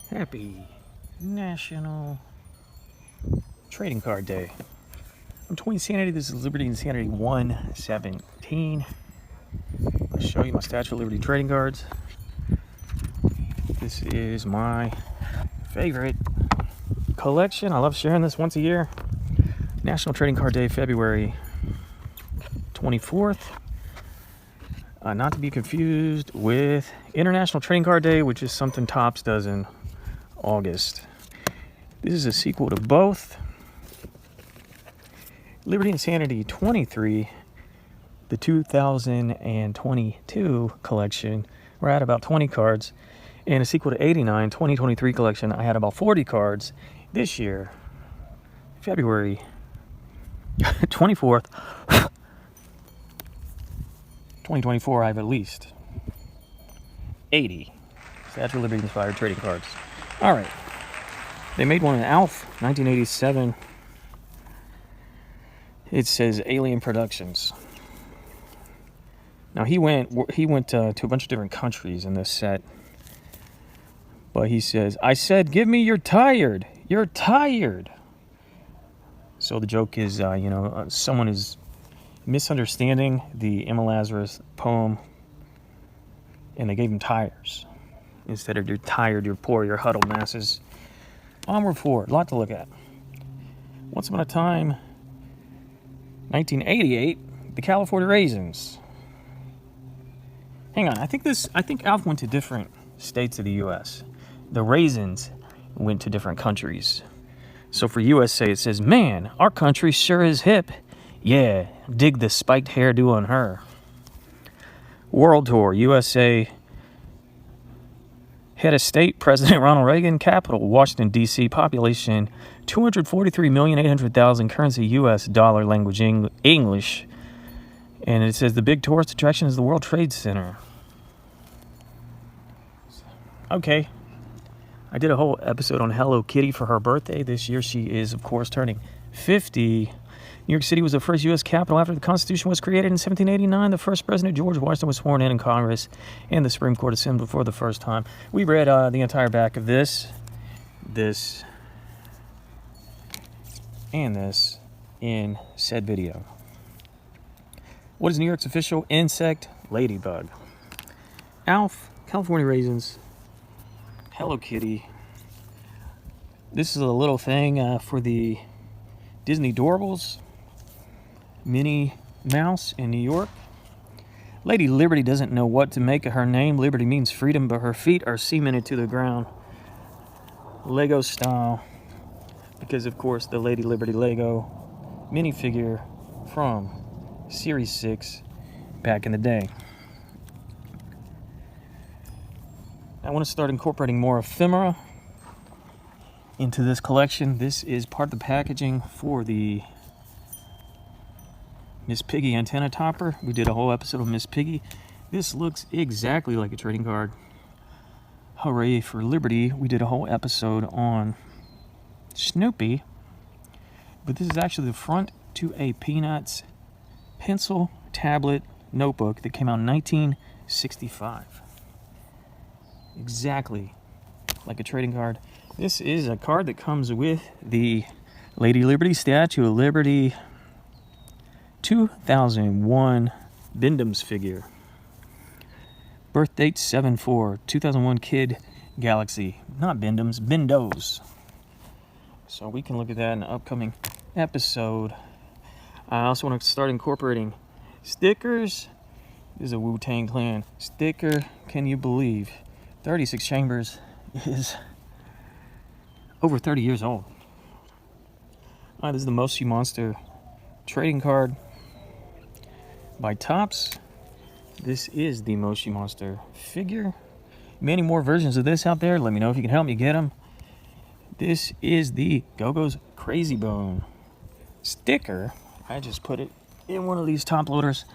Happy National Trading Card Day. I'm Twin Sanity. This is Liberty Insanity 117. Let's show you my Statue of Liberty trading cards. This is my favorite collection. I love sharing this once a year. National Trading Card Day, February 24th. Not to be confused with International Trading Card Day, which is something Topps does in August. This is a sequel to both. Liberty Insanity 23, the 2022 collection, we're at about 20 cards. And a sequel to 89, 2023 collection, I had about 40 cards. This year, February 24th, 2024, I have at least 80 Statue of Liberty inspired trading cards. All right. They made one in Alf, 1987. It says Alien Productions. Now he went to a bunch of different countries in this set. But he says, I said, give me you're tired. You're tired. So the joke is, someone is misunderstanding the Emma Lazarus poem, and they gave him tires instead of you're tired, you're poor, you're huddled masses. Onward forward, a lot to look at. Once upon a time, 1988, the California Raisins. Hang on, I think Alf went to different states of the U.S. The Raisins went to different countries. So for USA, it says, man, our country sure is hip. Yeah, dig the spiked hairdo on her. World Tour, USA. Head of state, President Ronald Reagan. Capital, Washington, D.C. Population, 243,800,000. Currency, U.S. dollar. Language, English. And it says the big tourist attraction is the World Trade Center. Okay. I did a whole episode on Hello Kitty for her birthday. This year she is, of course, turning 50. New York City was the first U.S. capital after the Constitution was created in 1789. The first president, George Washington, was sworn in Congress, and the Supreme Court assembled for the first time. We read the entire back of this, and this in said video. What is New York's official insect? Ladybug. Alf, California Raisins, Hello Kitty. This is a little thing for the Disney Doorables. Minnie Mouse in New York. Lady Liberty doesn't know what to make of her name. Liberty means freedom, but her feet are cemented to the ground. Lego style. Because, of course, the Lady Liberty Lego minifigure from Series 6 back in the day. I want to start incorporating more ephemera into this collection. This is part of the packaging for the Miss Piggy antenna topper. We did a whole episode of Miss Piggy. This looks exactly like a trading card. Hooray for Liberty. We did a whole episode on Snoopy. But this is actually the front to a Peanuts pencil tablet notebook that came out in 1965. Exactly like a trading card. This is a card that comes with the Lady Liberty Statue of Liberty 2001 Bindums figure. Birth date 7/4, 2001 Kid Galaxy. Not Bindums, Bindos. So we can look at that in an upcoming episode. I also want to start incorporating stickers. This is a Wu-Tang Clan sticker. Can you believe 36 Chambers is over 30 years old? This is the Moshi Monster trading card by Topps. This is the Moshi Monster figure. Many more versions of this out there. Let me know if you can help me get them. This is the Go-Go's Crazy Bone sticker. I just put it in one of these top loaders.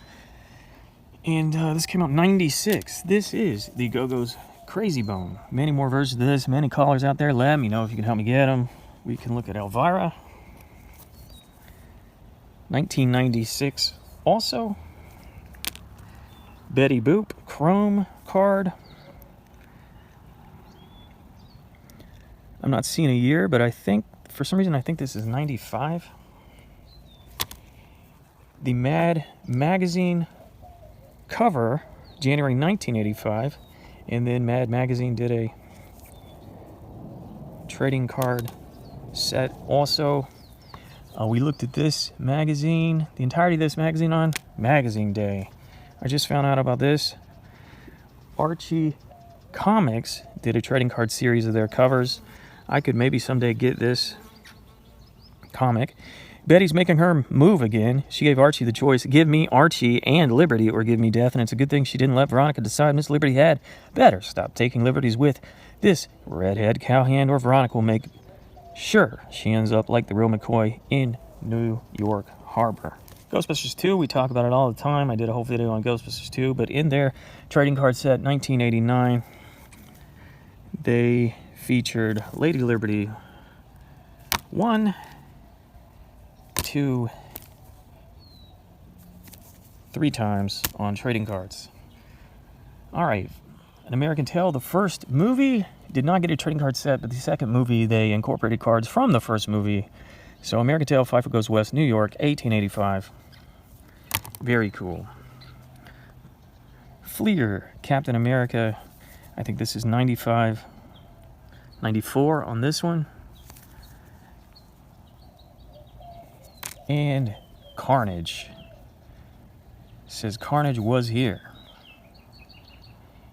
And this came out in 96. This is the Go-Go's Crazy Bone. Many more versions of this. Many callers out there. Let me know if you can help me get them. We can look at Elvira. 1996 also. Betty Boop Chrome card. I'm not seeing a year, but I think, for some reason, I think this is 95. The Mad Magazine cover, January 1985. And then Mad Magazine did a trading card set also. We looked at this magazine, the entirety of this magazine on Magazine Day. I just found out about this. Archie Comics did a trading card series of their covers. I could maybe someday get this comic. Betty's making her move again. She gave Archie the choice, give me Archie and Liberty or give me death, and it's a good thing she didn't let Veronica decide. Miss Liberty had better stop taking liberties with this redhead cowhand, or Veronica will make sure she ends up like the real McCoy in New York Harbor. Ghostbusters 2, we talk about it all the time. I did a whole video on Ghostbusters 2, but in their trading card set, 1989, they featured Lady Liberty 1, 2, 3 times on trading cards. All right, An American Tail, the first movie, did not get a trading card set, but the second movie, they incorporated cards from the first movie. So American Tail, Pfeiffer Goes West, New York, 1885. Very cool. Fleer, Captain America, I think this is 95, 94 on this one. And Carnage. It says Carnage was here.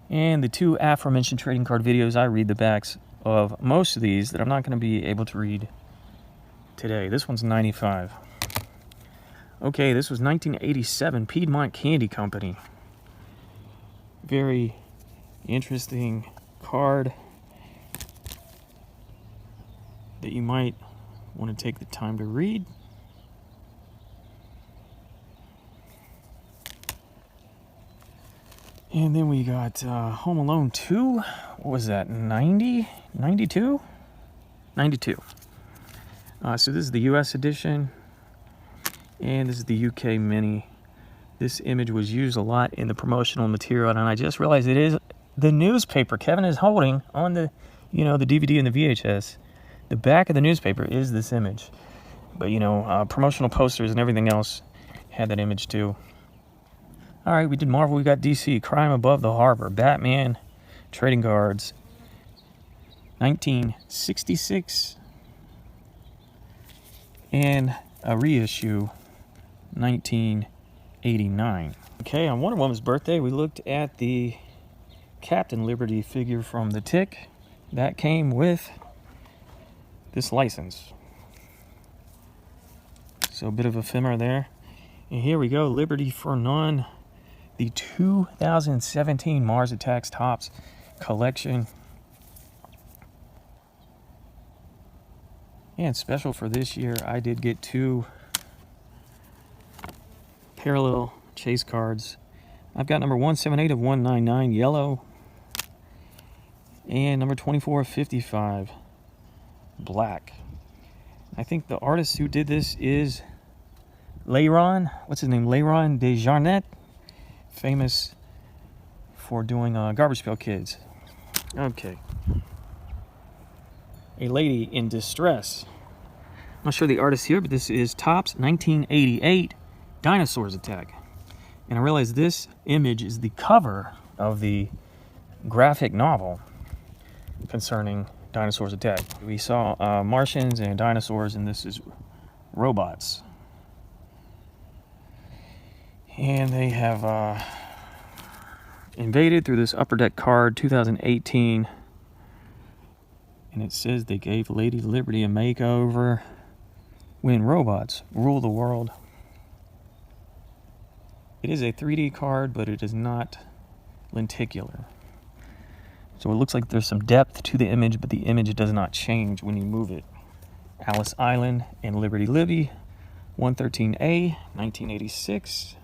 And the 2 aforementioned trading card videos, I read the backs of most of these that I'm not going to be able to read today. This one's 95. Okay, this was 1987, Piedmont Candy Company. Very interesting card that you might want to take the time to read. And then we got Home Alone 2. What was that, 90? 92? 92. So this is the US edition. And this is the UK mini. This image was used a lot in the promotional material, and I just realized it is the newspaper Kevin is holding on the, the DVD and the VHS. The back of the newspaper is this image. But, promotional posters and everything else had that image too. All right, we did Marvel, we got DC, Crime Above the Harbor, Batman, trading cards, 1966, and a reissue, 1989. Okay, on Wonder Woman's birthday, we looked at the Captain Liberty figure from the Tick. That came with this license. So a bit of ephemera there. And here we go, Liberty for None, the 2017 Mars Attacks Topps collection. And special for this year, I did get 2 parallel chase cards. I've got number 178 of 199, yellow, and number 2455, black. I think the artist who did this is Leiron, what's his name? Leiron Desjarnais, famous for doing Garbage Pail Kids. Okay. A Lady in Distress. I'm not sure the artist here, but this is Topps 1988 Dinosaurs Attack. And I realize this image is the cover of the graphic novel concerning Dinosaurs Attack. We saw Martians and dinosaurs, and this is robots. And they have invaded through this Upper Deck card 2018. And it says they gave Lady Liberty a makeover when robots rule the world. It is a 3D card, but it is not lenticular. So it looks like there's some depth to the image, but the image does not change when you move it. Alice Island and Liberty Libby, 113A, 1986.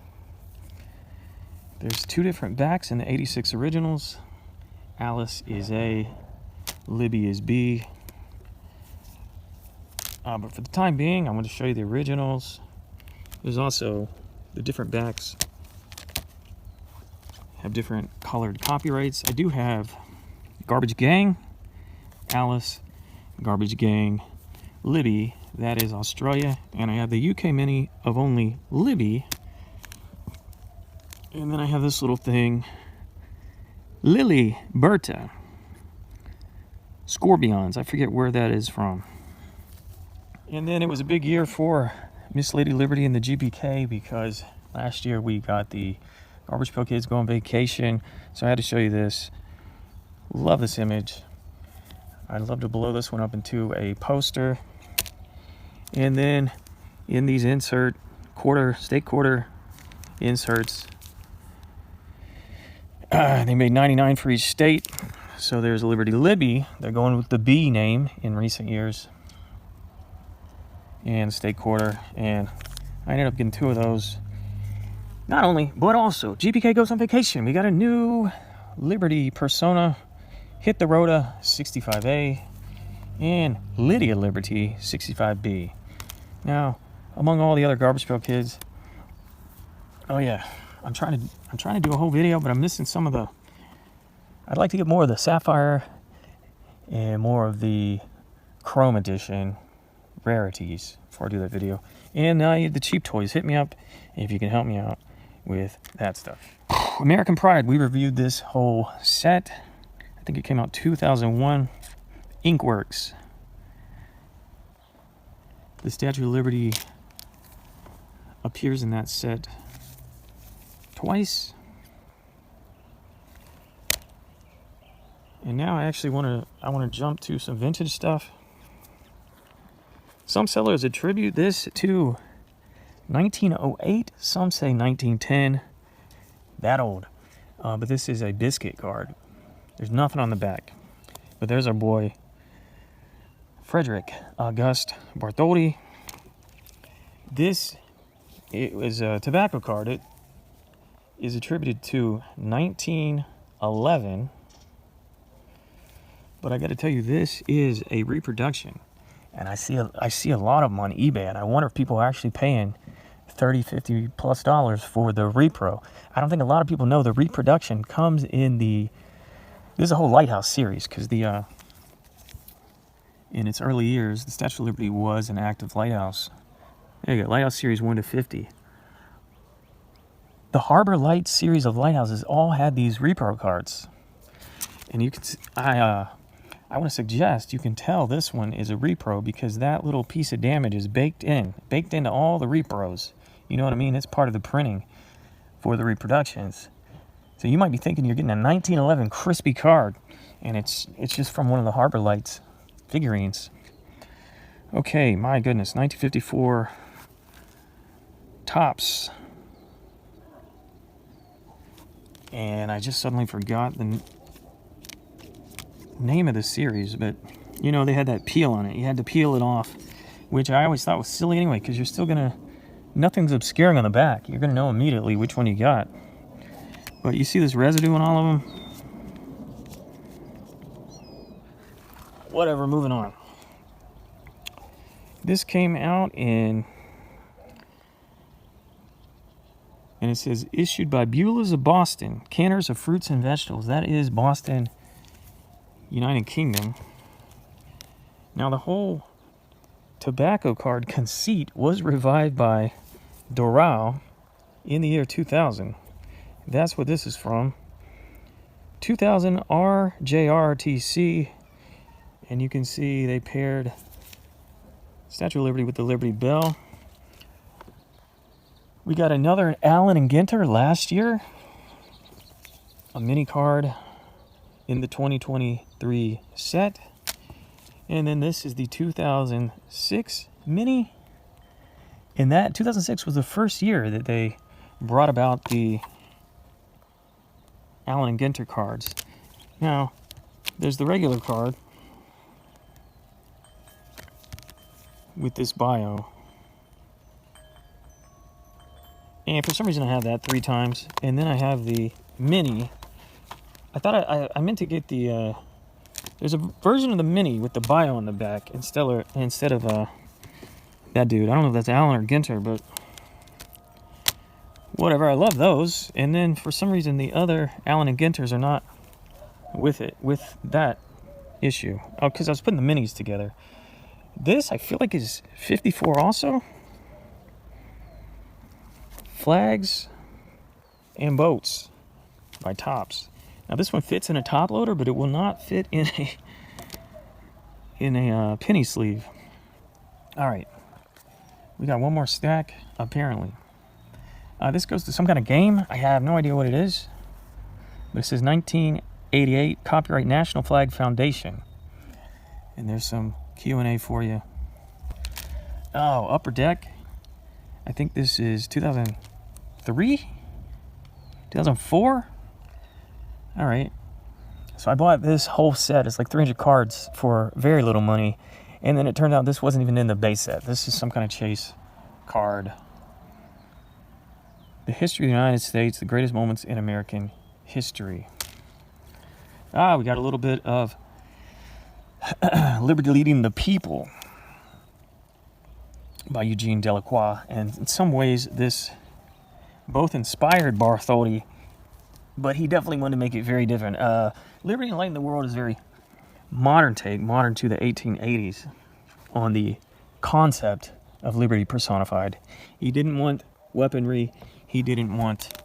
There's 2 different backs in the 86 originals. Alice is A, Libby is B. But for the time being, I'm going to show you the originals. There's also the different backs have different colored copyrights. I do have Garbage Gang, Alice, Garbage Gang Libby, that is Australia. And I have the UK Mini of only Libby. And then I have this little thing, Lily Berta. Scorpions, I forget where that is from. And then it was a big year for Miss Lady Liberty and the GPK because last year we got the Garbage Pail Kids go on vacation. So I had to show you this. Love this image. I'd love to blow this one up into a poster. And then in these state quarter inserts, they made 99 for each state. So there's Liberty Libby. They're going with the B name in recent years. And state quarter. And I ended up getting 2 of those. Not only, but also, GPK goes on vacation. We got a new Liberty Persona Hit the Rhoda 65A and Lydia Liberty 65B. Now, among all the other Garbage Pail Kids, oh yeah, I'm trying to do a whole video, but I'm missing some of the. I'd like to get more of the Sapphire and more of the Chrome Edition rarities before I do that video. And the cheap toys. Hit me up if you can help me out with that stuff. American Pride. We reviewed this whole set. I think it came out 2001. Inkworks. The Statue of Liberty appears in that set twice. And now I actually want to jump to some vintage stuff. Some sellers attribute this to 1908. Some say 1910. That old. But this is a biscuit card. There's nothing on the back. But there's our boy, Frederick August Bartholdi. It was a tobacco card. It is attributed to 1911. But I got to tell you, this is a reproduction. And I see a lot of them on eBay. And I wonder if people are actually paying $30, $50+ for the repro. I don't think a lot of people know the reproduction comes in the... This is a whole Lighthouse series, because in its early years, the Statue of Liberty was an active lighthouse. There you go, Lighthouse series 1 to 50. The Harbor Light series of lighthouses all had these repro cards. And you can see, I want to suggest you can tell this one is a repro because that little piece of damage is baked into all the repros. You know what I mean? It's part of the printing for the reproductions. So you might be thinking you're getting a 1911 crispy card, and it's just from one of the Harbor Lights figurines. Okay, my goodness, 1954 Topps. And I just suddenly forgot the name of the series, but you know, they had that peel on it. You had to peel it off, which I always thought was silly anyway, because you're still nothing's obscuring on the back. You're gonna know immediately which one you got. But you see this residue on all of them? Whatever, moving on. This came out and it says issued by Beulah's of Boston, canners of fruits and vegetables. That is Boston, United Kingdom. Now the whole tobacco card conceit was revived by Doral in the year 2000. That's what this is from. 2000 RJRTC. And you can see they paired Statue of Liberty with the Liberty Bell. We got another Allen and Ginter last year. A mini card in the 2023 set. And then this is the 2006 mini. And that 2006 was the first year that they brought about the Allen and Ginter cards. Now, there's the regular card with this bio. And for some reason I have that 3 times. And then I have the mini. I thought I meant to get the... there's a version of the mini with the bio on the back instead of that dude. I don't know if that's Allen or Ginter, but... whatever, I love those. And then for some reason the other Allen and Ginters are not with it, with that issue. Oh, because I was putting the minis together. This, I feel like, is 54 also. Flags and boats by Tops. Now this one fits in a top loader, but it will not fit in a penny sleeve. All right, we got one more stack apparently. This goes to some kind of game. I have no idea what it is, but it says 1988 copyright National Flag Foundation, and there's some Q&A for you. Oh, Upper Deck. I think this is 2003, 2004. All right. So I bought this whole set. It's like 300 cards for very little money. And then it turned out this wasn't even in the base set. This is some kind of chase card. The history of the United States, the greatest moments in American history. We got a little bit of Liberty Leading the People by Eugene Delacroix. And in some ways, this both inspired Bartholdi, but he definitely wanted to make it very different. Liberty Enlighten the World is very modern take, modern to the 1880s, on the concept of liberty personified. He didn't want weaponry. He didn't want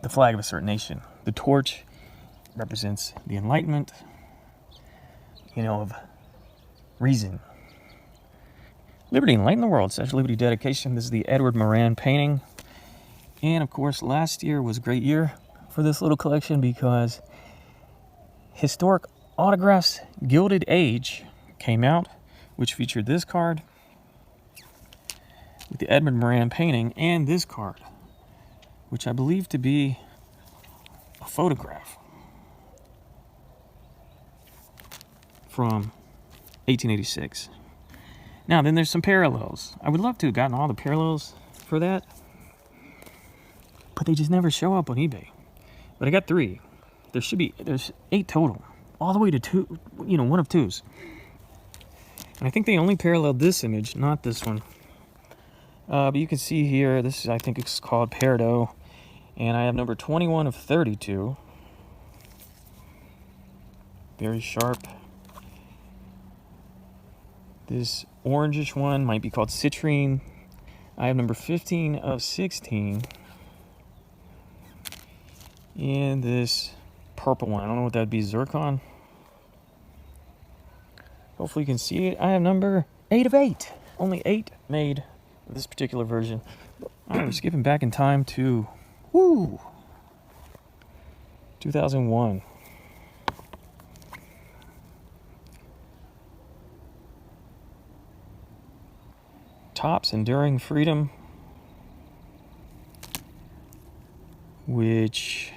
the flag of a certain nation. The torch represents the enlightenment, of reason. Liberty Enlighten the World, Statue of Liberty dedication. This is the Edward Moran painting. And of course, last year was a great year for this little collection because Historic Autographs Gilded Age came out, which featured this card with the Edward Moran painting and this card, which I believe to be a photograph from 1886. Now, then there's some parallels. I would love to have gotten all the parallels for that, but they just never show up on eBay. But I got 3. There's 8 total, all the way to 2, one of 2s. And I think they only paralleled this image, not this one. But you can see here, this is, I think it's called Peridot, and I have number 21 of 32. Very sharp. This orangish one might be called Citrine. I have number 15 of 16. And this purple one, I don't know what that'd be, Zircon. Hopefully you can see it. I have number 8 of 8. Only 8 made of this particular version. All right, we're skipping back in time to 2001. Tops Enduring Freedom, which,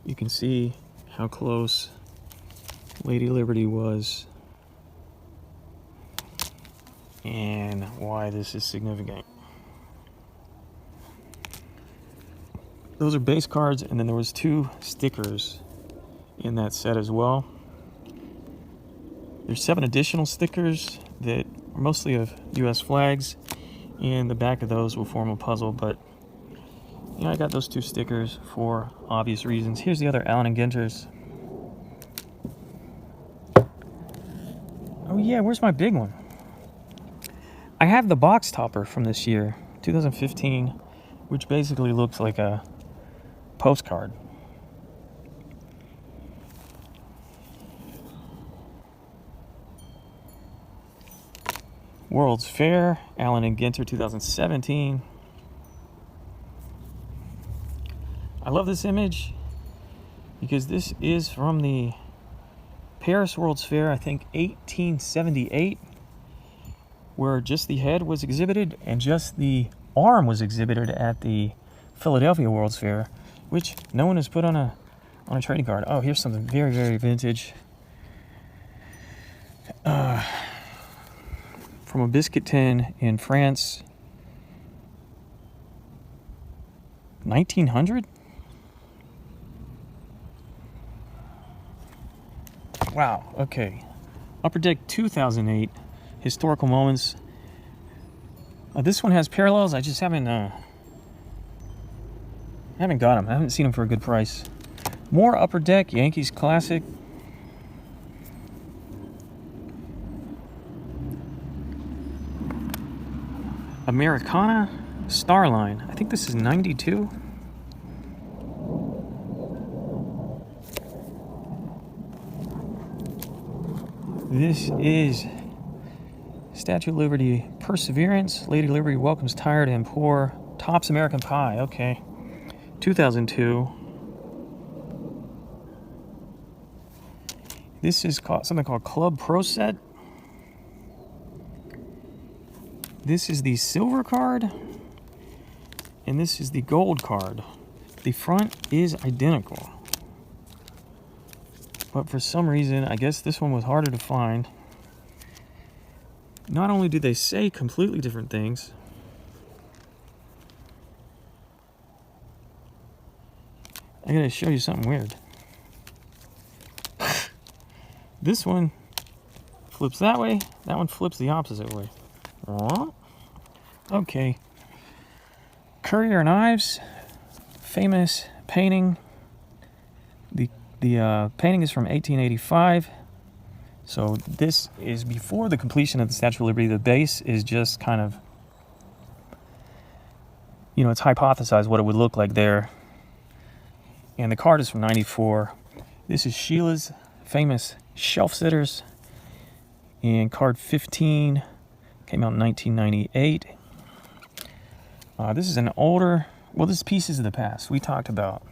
you can see how close Lady Liberty was and why this is significant. Those are base cards, and then there was 2 stickers in that set as well. There's 7 additional stickers that are mostly of U.S. flags, and the back of those will form a puzzle, but I got those 2 stickers for obvious reasons. Here's the other Allen & Ginters. Oh yeah, where's my big one? I have the box topper from this year, 2015, which basically looks like a postcard. World's Fair, Allen & Ginter, 2017. I love this image because this is from the Paris World's Fair, I think 1878, where just the head was exhibited and just the arm was exhibited at the Philadelphia World's Fair, which no one has put on a trading card. Oh, here's something very, very vintage. From a biscuit tin in France, 1900? Wow, okay. Upper Deck 2008, Historical Moments. This one has parallels. I just haven't I haven't got them. I haven't seen them for a good price. More Upper Deck Yankees Classic. Americana Starline. I think this is 92. This is Statue of Liberty Perseverance. Lady Liberty welcomes tired and poor. Topps American Pie. Okay. 2002. This is something called Club Pro Set. This is the silver card, and this is the gold card. The front is identical, but for some reason, I guess this one was harder to find. Not only do they say completely different things, I gotta show you something weird. This one flips that way, that one flips the opposite way. Okay. Currier Knives, famous painting. The painting is from 1885. So this is before the completion of the Statue of Liberty. The base is just kind of, you know, it's hypothesized what it would look like there. And the card is from 94. This is Sheila's famous Shelf Sitters. And card 15 came out in 1998. This is an older, well, this is Pieces of the Past. We talked about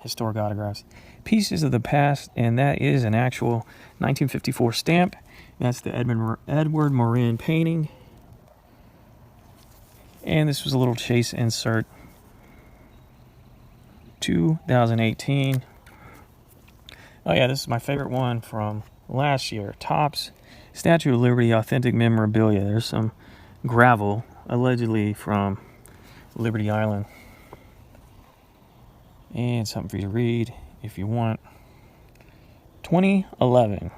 historic autographs. Pieces of the Past, and that is an actual 1954 stamp. That's the Edward Morin painting. And this was a little chase insert. 2018. Oh yeah, this is my favorite one from last year. Topps Statue of Liberty Authentic Memorabilia. There's some gravel, allegedly from Liberty Island. And something for you to read if you want. 2011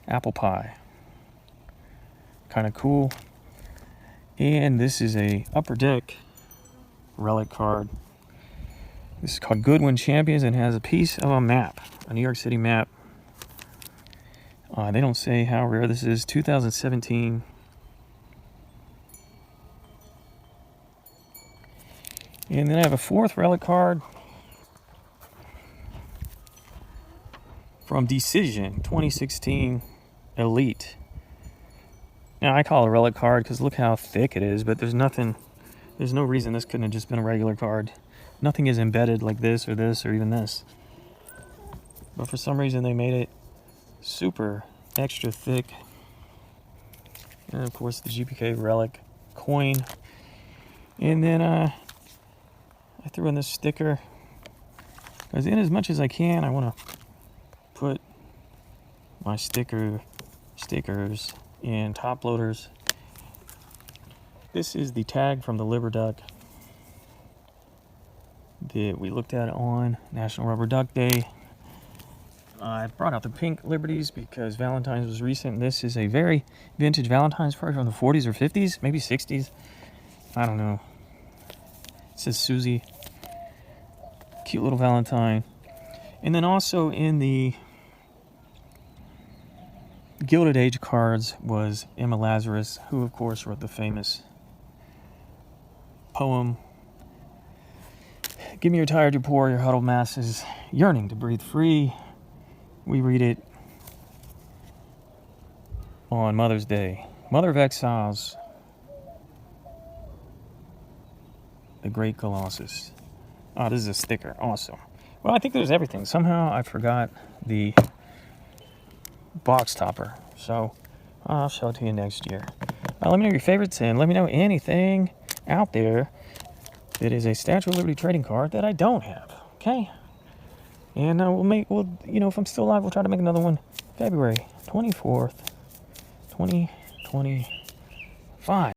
apple pie. Kind of cool. And this is a Upper Deck relic card. This is called Goodwin Champions and has a piece of a map, a New York City map. They don't say how rare this is. 2017. And then I have a fourth relic card from Decision 2016 Elite. Now I call it a relic card because look how thick it is, but there's no reason this couldn't have just been a regular card. Nothing is embedded like this or even this. But for some reason they made it super extra thick. And of course the GPK relic coin. And then I threw in this sticker because in as much as I can, I want to put my stickers in top loaders. This is the tag from the Liberduck that we looked at on National Rubber Duck Day. I brought out the pink Liberties because Valentine's was recent. This is a very vintage Valentine's, probably from the 40s or 50s, maybe 60s. I don't know. It says Susie. Cute little Valentine. And then also in the Gilded Age cards was Emma Lazarus, who of course wrote the famous poem, "Give me your tired, your poor, your huddled masses, yearning to breathe free." We read it on Mother's Day. Mother of Exiles, the Great Colossus. Oh, this is a sticker. Awesome. Well, I think there's everything. Somehow I forgot the box topper. So I'll show it to you next year. Let me know your favorites and let me know anything out there that is a Statue of Liberty trading card that I don't have. Okay? And if I'm still alive, we'll try to make another one February 24th, 2025.